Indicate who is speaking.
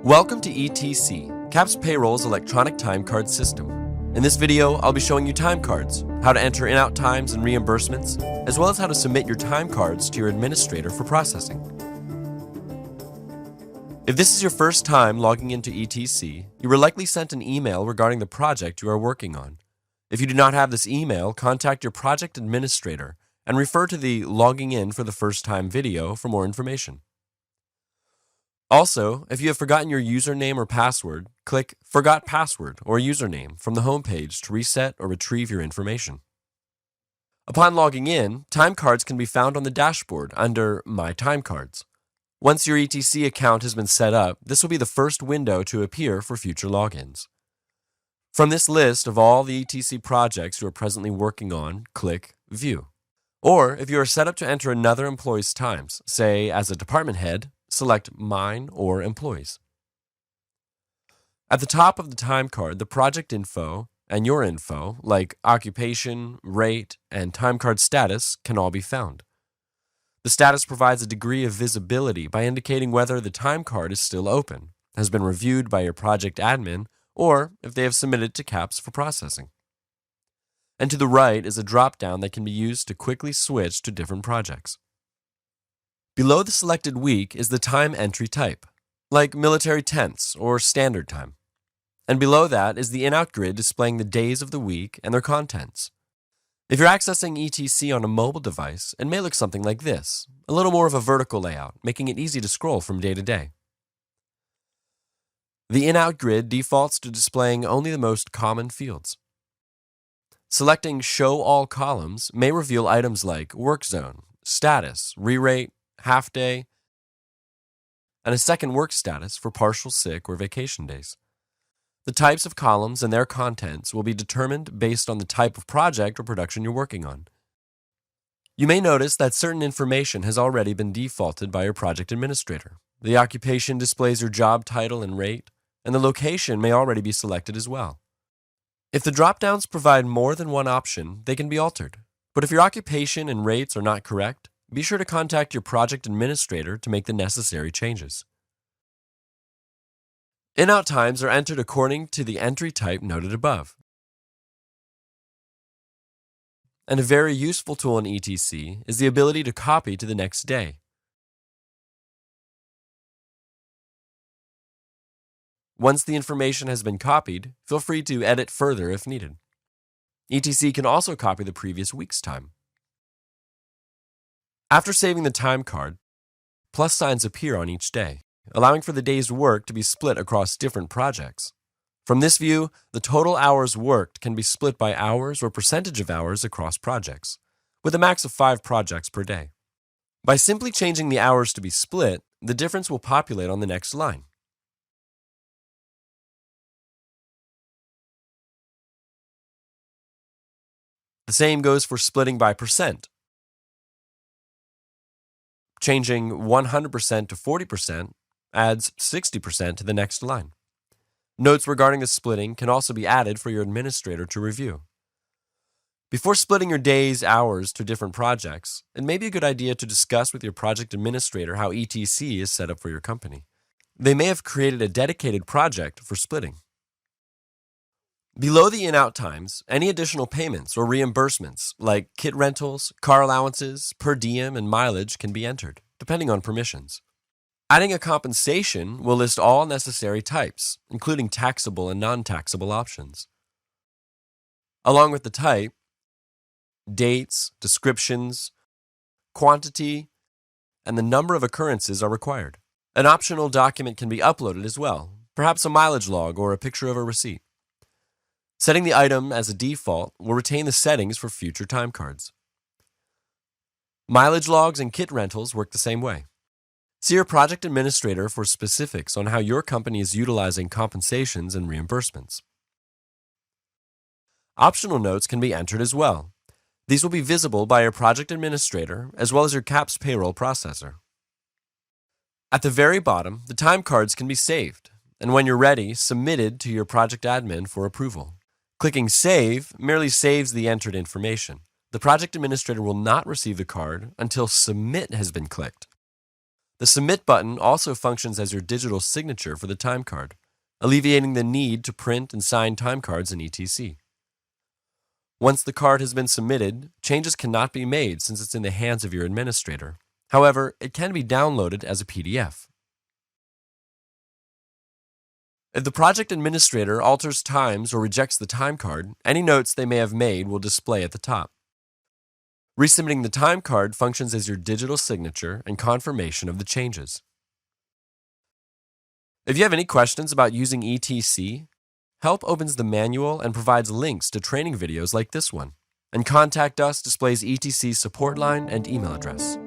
Speaker 1: Welcome to ETC, CAPS Payroll's electronic time card system. In this video, I'll be showing you time cards, how to enter in-out times and reimbursements, as well as how to submit your time cards to your administrator for processing. If this is your first time logging into ETC, you were likely sent an email regarding the project you are working on. If you do not have this email, contact your project administrator and refer to the Logging In for the First Time video for more information. Also, if you have forgotten your username or password, click Forgot Password or Username from the home page to reset or retrieve your information. Upon logging in, time cards can be found on the dashboard under My Time Cards. Once your ETC account has been set up, this will be the first window to appear for future logins. From this list of all the ETC projects you are presently working on, click View. Or if you are set up to enter another employee's times, say as a department head, select Mine or Employees. At the top of the time card, the project info and your info, like occupation, rate, and time card status, can all be found. The status provides a degree of visibility by indicating whether the time card is still open, has been reviewed by your project admin, or if they have submitted to CAPS for processing. And to the right is a drop-down that can be used to quickly switch to different projects. Below the selected week is the time entry type, like military tenths or standard time. And below that is the in-out grid displaying the days of the week and their contents. If you're accessing ETC on a mobile device, it may look something like this, a little more of a vertical layout, making it easy to scroll from day to day. The in-out grid defaults to displaying only the most common fields. Selecting Show All Columns may reveal items like work zone, status, re-rate, half day, and a second work status for partial sick or vacation days. The types of columns and their contents will be determined based on the type of project or production you're working on. You may notice that certain information has already been defaulted by your project administrator. The occupation displays your job title and rate, and the location may already be selected as well. If the drop-downs provide more than one option, they can be altered. But if your occupation and rates are not correct, be sure to contact your project administrator to make the necessary changes. In-out times are entered according to the entry type noted above. And a very useful tool in ETC is the ability to copy to the next day. Once the information has been copied, feel free to edit further if needed. ETC can also copy the previous week's time. After saving the time card, plus signs appear on each day, allowing for the day's work to be split across different projects. From this view, the total hours worked can be split by hours or percentage of hours across projects, with a max of 5 projects per day. By simply changing the hours to be split, the difference will populate on the next line. The same goes for splitting by percent. Changing 100% to 40% adds 60% to the next line. Notes regarding the splitting can also be added for your administrator to review. Before splitting your days, hours to different projects, it may be a good idea to discuss with your project administrator how ETC is set up for your company. They may have created a dedicated project for splitting. Below the in-out times, any additional payments or reimbursements, like kit rentals, car allowances, per diem, and mileage can be entered, depending on permissions. Adding a compensation will list all necessary types, including taxable and non-taxable options. Along with the type, dates, descriptions, quantity, and the number of occurrences are required. An optional document can be uploaded as well, perhaps a mileage log or a picture of a receipt. Setting the item as a default will retain the settings for future time cards. Mileage logs and kit rentals work the same way. See your project administrator for specifics on how your company is utilizing compensations and reimbursements. Optional notes can be entered as well. These will be visible by your project administrator as well as your CAPS payroll processor. At the very bottom, the time cards can be saved, and when you're ready, submitted to your project admin for approval. Clicking Save merely saves the entered information. The project administrator will not receive the card until Submit has been clicked. The Submit button also functions as your digital signature for the time card, alleviating the need to print and sign time cards in ETC. Once the card has been submitted, changes cannot be made since it's in the hands of your administrator. However, it can be downloaded as a PDF. If the project administrator alters times or rejects the time card, any notes they may have made will display at the top. Resubmitting the time card functions as your digital signature and confirmation of the changes. If you have any questions about using ETC, Help opens the manual and provides links to training videos like this one. And Contact Us displays ETC's support line and email address.